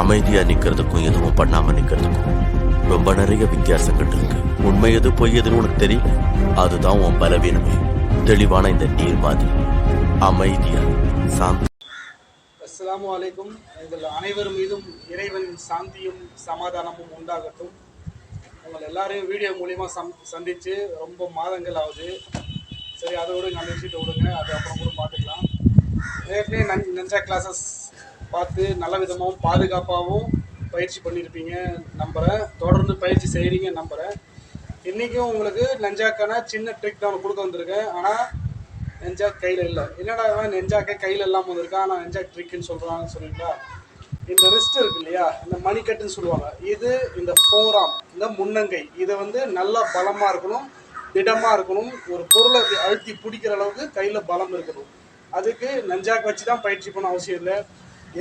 அமைதியா நிக்கிறதுக்கும் எதுவும் பண்ணாம நிக்கிறதுக்கும் ரொம்ப நிறைய வித்தியாசங்கள் இருக்கு. உண்மை எது பொய் எதுன்னு உனக்கு தெரியல, அதுதான் உன் பலவீனமே. தெளிவான இந்த நீர் மாதிரி அமைதியா சாந்தி. அஸ்ஸலாமு அலைக்கும். எங்கள் அனைவர் மீதும் இறைவனின் சாந்தியும் சமாதானமும் உண்டாகட்டும். உங்கள் எல்லாரையும் வீடியோ மூலிமா சந்தித்து ரொம்ப மாதங்கள் ஆகுது. சரி, அதோடு நல்ல விஷயத்தை விடுங்க, அது அப்புறம் கூட பார்த்துக்கலாம். ஏற்கனவே நஞ்சா கிளாஸஸ் பார்த்து நல்ல விதமாகவும் பாதுகாப்பாகவும் பயிற்சி பண்ணியிருப்பீங்க நம்புகிறேன். தொடர்ந்து பயிற்சி செய்கிறீங்க நம்புகிறேன். இன்றைக்கும் உங்களுக்கு நெஞ்சாக்கான சின்ன ட்ரிக் தான் கொடுக்க வந்திருக்கேன். ஆனால் நெஞ்சா கையில் இல்லை. என்னடா நெஞ்சாக்கே கையில் இல்லாமல் வந்திருக்கா, ஆனால் நெஞ்சா ட்ரிக்குன்னு சொல்கிறாங்கன்னு சொல்லிட்டா. இந்த ரிஸ்ட் இருக்கு இல்லையா, இந்த மணிக்கட்டுன்னு சொல்லுவாங்க, இது இந்த ஃபோராம், இந்த முன்னங்கை, இதை நல்லா பலமாக இருக்கணும், திடமாக இருக்கணும். ஒரு பொருளை அழுத்தி பிடிக்கிற அளவுக்கு கையில் பலம் இருக்கணும். அதுக்கு நெஞ்சாக்கு வச்சு தான் பயிற்சி பண்ண அவசியம் இல்லை.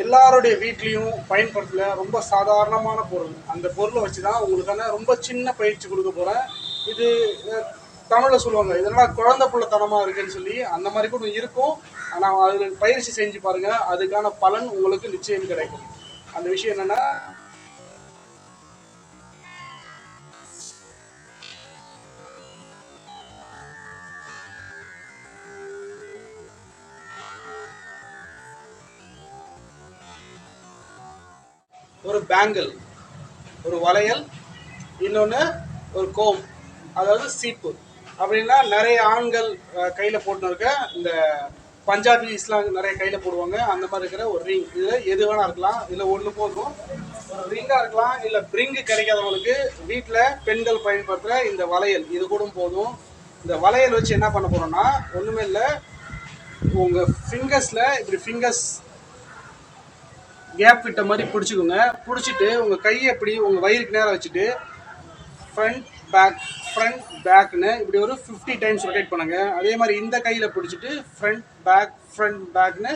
எல்லாருடைய வீட்லேயும் பயன்படுத்தல ரொம்ப சாதாரணமான பொருள். அந்த பொருளை வச்சு தான் உங்களுக்கான ரொம்ப சின்ன பயிற்சி கொடுக்க போகிறேன். இது தமிழில் சொல்லுவாங்க, இதெல்லாம் குழந்தை பிள்ளைத்தனமாக இருக்குன்னு சொல்லி, அந்த மாதிரி கூட இருக்கும். ஆனால் அதில் பயிற்சி செஞ்சு பாருங்கள், அதுக்கான பலன் உங்களுக்கு நிச்சயம் கிடைக்கும். அந்த விஷயம் என்னென்னா, ஒரு பேங்கிள், ஒரு வளையல், இன்னொன்று ஒரு கோம், அதாவது சீப்பு. அப்படின்னா நிறைய ஆண்கள் கையில் போட்டுன்னு இருக்க இந்த பஞ்சாபிஸ்லாம் நிறைய கையில் போடுவாங்க. அந்த மாதிரி இருக்கிற ஒரு ரிங், இதில் எது வேணா இருக்கலாம். இதில் ஒன்று போதும், ஒரு ரிங்காக இருக்கலாம். இல்லை பிரிங்கு கிடைக்காதவங்களுக்கு வீட்டில் பெண்கள் பயன்படுத்துகிற இந்த வளையல், இது கூட போதும். இந்த வளையல் வச்சு என்ன பண்ண போகிறோம்னா, ஒன்றுமே இல்லை, உங்கள் ஃபிங்கர்ஸில் இப்படி ஃபிங்கர்ஸ் கேப் விட்ட மாதிரி பிடிச்சிக்கோங்க. பிடிச்சிட்டு உங்கள் கையை இப்படி உங்கள் வயிறுக்கு நேரம் வச்சுட்டு ஃப்ரண்ட் பேக்னு இப்படி ஒரு 50 டைம்ஸ் ரொட்டேட் பண்ணுங்கள். அதே மாதிரி இந்த கையில் பிடிச்சிட்டு ஃப்ரண்ட் பேக்னு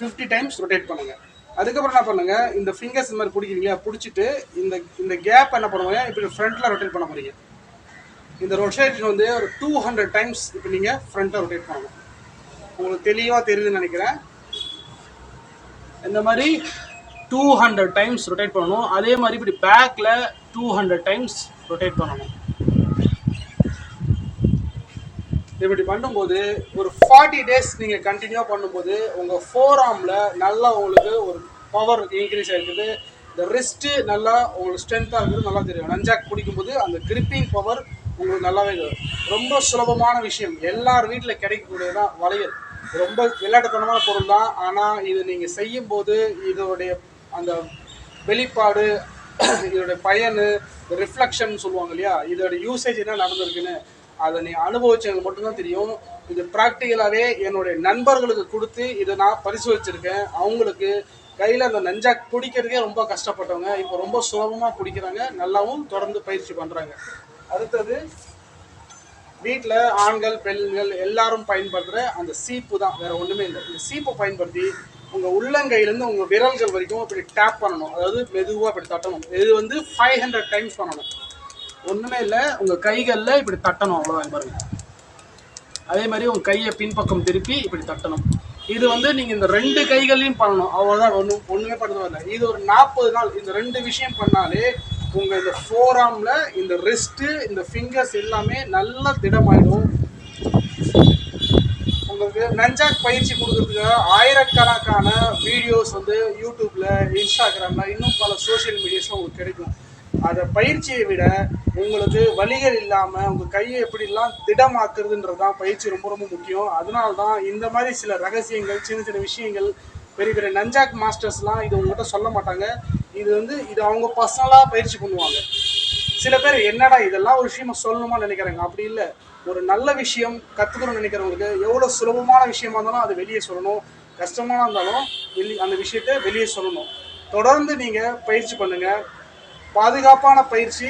50 டைம்ஸ் ரொட்டேட் பண்ணுங்கள். அதுக்கப்புறம் என்ன பண்ணுங்கள், இந்த ஃபிங்கர்ஸ் இந்த மாதிரி பிடிக்கிறீங்களா, பிடிச்சிட்டு இந்த கேப் என்ன பண்ணுவாங்க, இப்படி ஃப்ரண்ட்டில் ரொட்டேட் பண்ண போகிறீங்க. இந்த ரொட்டேஷன் ஒரு 200 டைம்ஸ் இப்போ நீங்கள் ஃப்ரண்ட்டில் ரொட்டேட் பண்ணணும். உங்களுக்கு தெளிவாக தெரியுதுன்னு நினைக்கிறேன். இந்த மாதிரி 200 டைம்ஸ் ரொட்டேட் பண்ணணும். அதே மாதிரி இப்படி பேக்கில் 200 டைம்ஸ் ரொட்டேட் பண்ணணும். இப்படி பண்ணும்போது ஒரு 40 டேஸ் நீங்கள் கண்டினியூவாக பண்ணும்போது உங்கள் ஃபோர் ஆர்மில் நல்லா உங்களுக்கு ஒரு பவர் இன்க்ரீஸ் ஆகிருக்குது. இந்த ரிஸ்ட்டு நல்லா உங்களுக்கு ஸ்ட்ரென்த்தாக இருக்குது நல்லா தெரியும். நஞ்சாக் பிடிக்கும்போது அந்த கிரிப்பிங் பவர் உங்களுக்கு நல்லாவே இருக்குது. ரொம்ப சுலபமான விஷயம், எல்லார் வீட்டில் கிடைக்கக்கூடியதான் வளையல். ரொம்ப விளையாட்டுத்தனமான பொருள் தான். ஆனால் இது நீங்கள் செய்யும்போது இதோடைய அந்த வெளிப்பாடு, இதோடைய பயனு, ரிஃப்ளெக்ஷன் சொல்லுவாங்க இல்லையா, இதோட யூசேஜ் என்ன நடந்திருக்குன்னு அதை நீங்கள் அனுபவிச்சவங்களுக்கு மட்டும்தான் தெரியும். இது ப்ராக்டிக்கலாகவே என்னுடைய நண்பர்களுக்கு கொடுத்து இதை நான் பரிசோதிச்சிருக்கேன். அவங்களுக்கு கையில் அந்த நஞ்சாக் பிடிக்கிறதுக்கே ரொம்ப கஷ்டப்பட்டவங்க இப்போ ரொம்ப சுலபமாக பிடிக்கிறாங்க, நல்லாவும் தொடர்ந்து பயிற்சி பண்ணுறாங்க. அடுத்தது வீட்டில் ஆண்கள் பெண்கள் எல்லாரும் பயன்படுத்துகிற அந்த சீப்பு தான், வேறு ஒன்றுமே இல்லை. இந்த சீப்பை பயன்படுத்தி உங்கள் உள்ளங்கையிலேருந்து உங்கள் விரல்கள் வரைக்கும் இப்படி டேப் பண்ணணும், அதாவது மெதுவாக இப்படி தட்டணும். இது 500 டைம்ஸ் பண்ணணும். ஒன்றுமே இல்லை, உங்கள் கைகளில் இப்படி தட்டணும், அவ்வளோதான் பாருங்க. அதே மாதிரி உங்கள் கையை பின்பக்கம் திருப்பி இப்படி தட்டணும். இது நீங்கள் இந்த 2 கைகளையும் பண்ணணும், அவ்வளோதான். ஒன்றுமே பண்ணுறது இல்லை. இது ஒரு 40 நாள் இந்த 2 விஷயம் பண்ணாலே உங்கள் இந்த ஃபோர் ஆர்மில் இந்த ரிஸ்ட்டு இந்த ஃபிங்கர்ஸ் எல்லாமே நல்லா திடமாயிடும். உங்களுக்கு நஞ்சாக் பயிற்சி கொடுக்கறதுக்கு ஆயிரக்கணக்கான வீடியோஸ் யூடியூப்பில், இன்ஸ்டாகிராமில், இன்னும் பல சோஷியல் மீடியாஸில் உங்களுக்கு கிடைக்கும். அதை பயிற்சியை விட உங்களுக்கு வலிகள் இல்லாமல் உங்கள் கையை எப்படிலாம் திடமாக்குறதுன்றது தான் பயிற்சி ரொம்ப ரொம்ப முக்கியம். அதனால தான் இந்த மாதிரி சில ரகசியங்கள், சின்ன சின்ன விஷயங்கள் பெரிய பெரிய நஞ்சாக் மாஸ்டர்ஸ்லாம் இது உங்கள்கிட்ட சொல்ல மாட்டாங்க. இது அவங்க பர்சனலாக பயிற்சி பண்ணுவாங்க. சில பேர் என்னடா இதெல்லாம் ஒரு விஷயமா சொல்லணுமா நினைக்கிறாங்க. அப்படி இல்லை, ஒரு நல்ல விஷயம் கற்றுக்கணும்னு நினைக்கிறவங்களுக்கு எவ்வளோ சுலபமான விஷயமா இருந்தாலும் அது வெளியே சொல்லணும், கஷ்டமாக இருந்தாலும் அந்த விஷயத்தை வெளியே சொல்லணும். தொடர்ந்து நீங்கள் பயிற்சி பண்ணுங்கள். பாதுகாப்பான பயிற்சி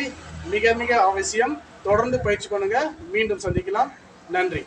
மிக மிக அவசியம். தொடர்ந்து பயிற்சி பண்ணுங்கள். மீண்டும் சந்திக்கலாம். நன்றி.